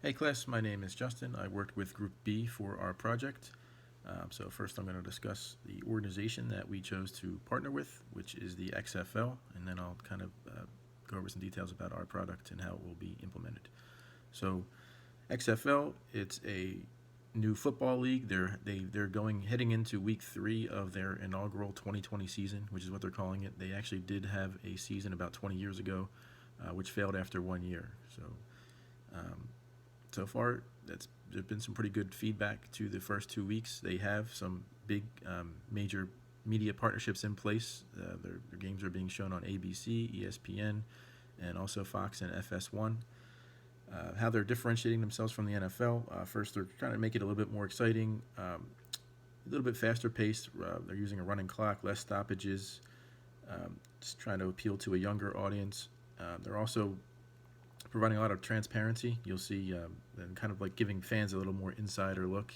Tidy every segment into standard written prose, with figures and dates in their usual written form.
Hey class, my name is Justin. I worked with Group B for our project. So first I'm going to discuss the organization that we chose to partner with, which is the XFL, and then I'll kind of go over some details about our product and how it will be implemented. So XFL, it's a new football league. They're going heading into week 3 of their inaugural 2020 season, which is what they're calling it. They actually did have a season about 20 years ago, which failed after 1 year. Um, so far, there's been some pretty good feedback to the first 2 weeks. They have some big major media partnerships in place. Their games are being shown on ABC, ESPN, and also Fox and FS1. How they're differentiating themselves from the NFL. First, they're trying to make it a little bit more exciting, a little bit faster paced. They're using a running clock, less stoppages, just trying to appeal to a younger audience. They're also providing a lot of transparency. You'll see and kind of like giving fans a little more insider look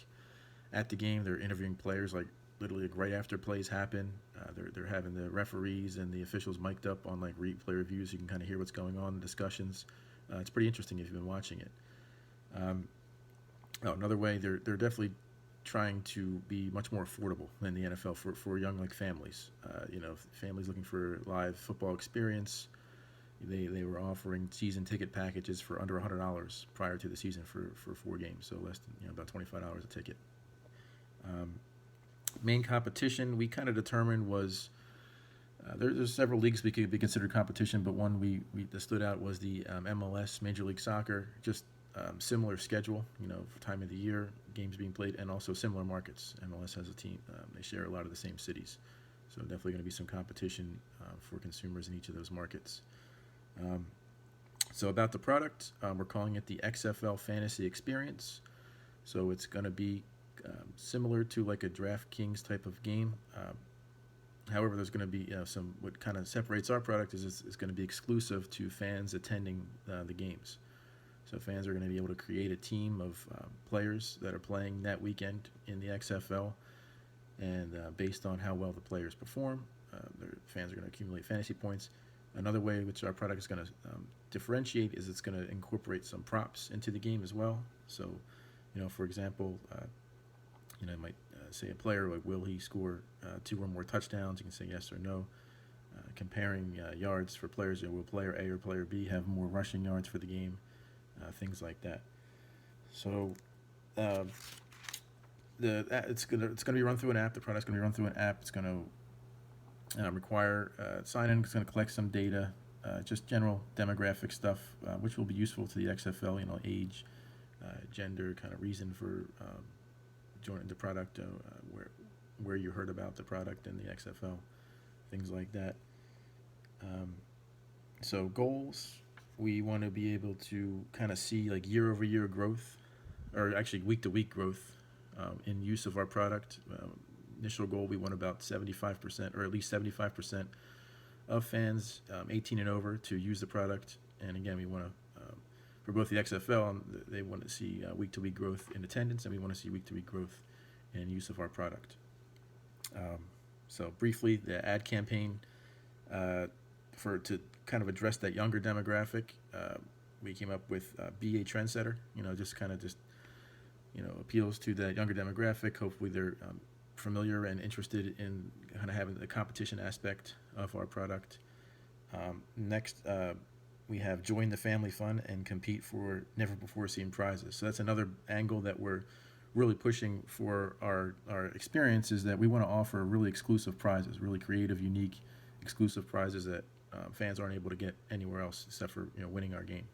at the game. They're interviewing players like literally like right after plays happen. They're having the referees and the officials mic'd up on like replay reviews. So you can kind of hear what's going on in discussions. It's pretty interesting if you've been watching it. Another way, they're definitely trying to be much more affordable than the NFL for young like families. Families looking for live football experience. They were offering season ticket packages for under $100 prior to the season for 4 games, so less than about $25 a ticket. Main competition we kind of determined was there's several leagues we could be considered competition, but one that stood out was the MLS, Major League Soccer. Just similar schedule, for time of the year, games being played, and also similar markets. MLS has a team; they share a lot of the same cities, so definitely going to be some competition for consumers in each of those markets. So about the product, we're calling it the XFL Fantasy Experience. So it's going to be similar to like a DraftKings type of game. However, there's going to be what kind of separates our product is it's going to be exclusive to fans attending the games. So fans are going to be able to create a team of players that are playing that weekend in the XFL, and based on how well the players perform, their fans are going to accumulate fantasy points. Another way which our product is going to differentiate is it's going to incorporate some props into the game as well. So, for example, it might say a player like, will he score 2 or more touchdowns? You can say yes or no. Comparing yards for players, will player A or player B have more rushing yards for the game? Things like that. So, it's gonna be run through an app. The product's gonna be run through an app. It's gonna require sign in. It's going to collect some data, just general demographic stuff, which will be useful to the XFL. Age, gender, kind of reason for joining the product, where you heard about the product in the XFL, things like that. So goals, we want to be able to kind of see like year over year growth, or actually week to week growth in use of our product. Initial goal, we want about 75%, or at least 75% of fans 18 and over to use the product. And again, we want to, for both the XFL, they want to see week-to-week growth in attendance, and we want to see week-to-week growth in use of our product. So briefly, the ad campaign to kind of address that younger demographic, we came up with Be a Trendsetter. Appeals to that younger demographic. Hopefully, they're familiar and interested in kind of having the competition aspect of our product. Next, we have join the family fun and compete for never before seen prizes. So that's another angle that we're really pushing for our experience, is that we want to offer really exclusive prizes, really creative, unique, exclusive prizes that fans aren't able to get anywhere else except for winning our game.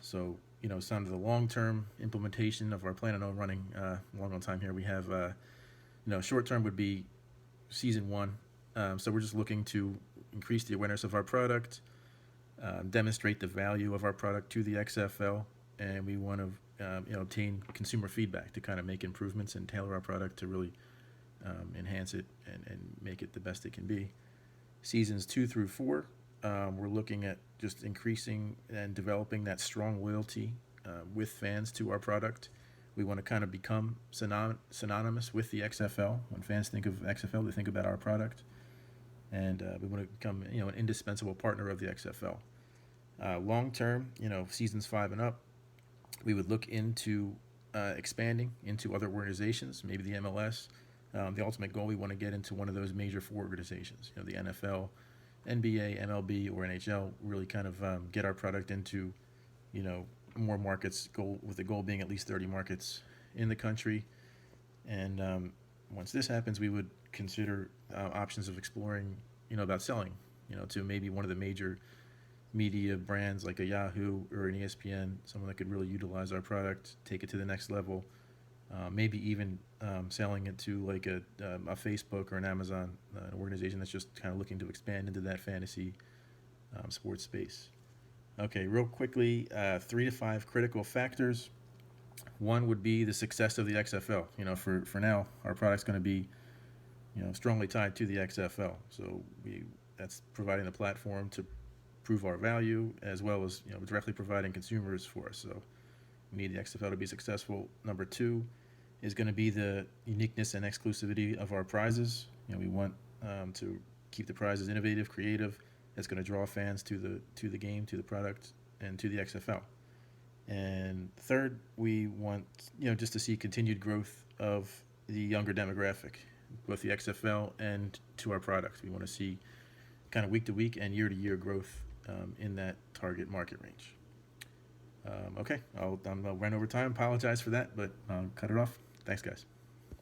So some of the long-term implementation of our plan. I know I'm running long on time here. We have, short-term would be season 1. So we're just looking to increase the awareness of our product, demonstrate the value of our product to the XFL, and we want to, obtain consumer feedback to kind of make improvements and tailor our product to really enhance it and make it the best it can be. Seasons 2 through 4. We're looking at just increasing and developing that strong loyalty with fans to our product. We want to kind of become synonymous with the XFL. When fans think of XFL, they think about our product, and we want to become an indispensable partner of the XFL. Long term, seasons 5 and up, we would look into expanding into other organizations, maybe the MLS. The ultimate goal, we want to get into one of those major four organizations, the NFL, NBA, MLB, or NHL. Really kind of get our product into, you know, more markets. Goal with the goal being at least 30 markets in the country. And once this happens, we would consider options of exploring, about selling, to maybe one of the major media brands like a Yahoo or an ESPN, someone that could really utilize our product, take it to the next level. Maybe even selling it to like a Facebook or an Amazon, an organization that's just kind of looking to expand into that fantasy sports space. Okay, real quickly, 3 to 5 critical factors. One would be the success of the XFL. For now, our product's going to be, strongly tied to the XFL. So that's providing the platform to prove our value, as well as, directly providing consumers for us. So we need the XFL to be successful. Number two is going to be the uniqueness and exclusivity of our prizes. We want to keep the prizes innovative, creative. That's going to draw fans to the game, to the product, and to the XFL. And third, we want, just to see continued growth of the younger demographic, both the XFL and to our product. We want to see kind of week to week and year to year growth in that target market range. Okay, I'm going to run over time. Apologize for that, but I'll cut it off. Thanks, guys.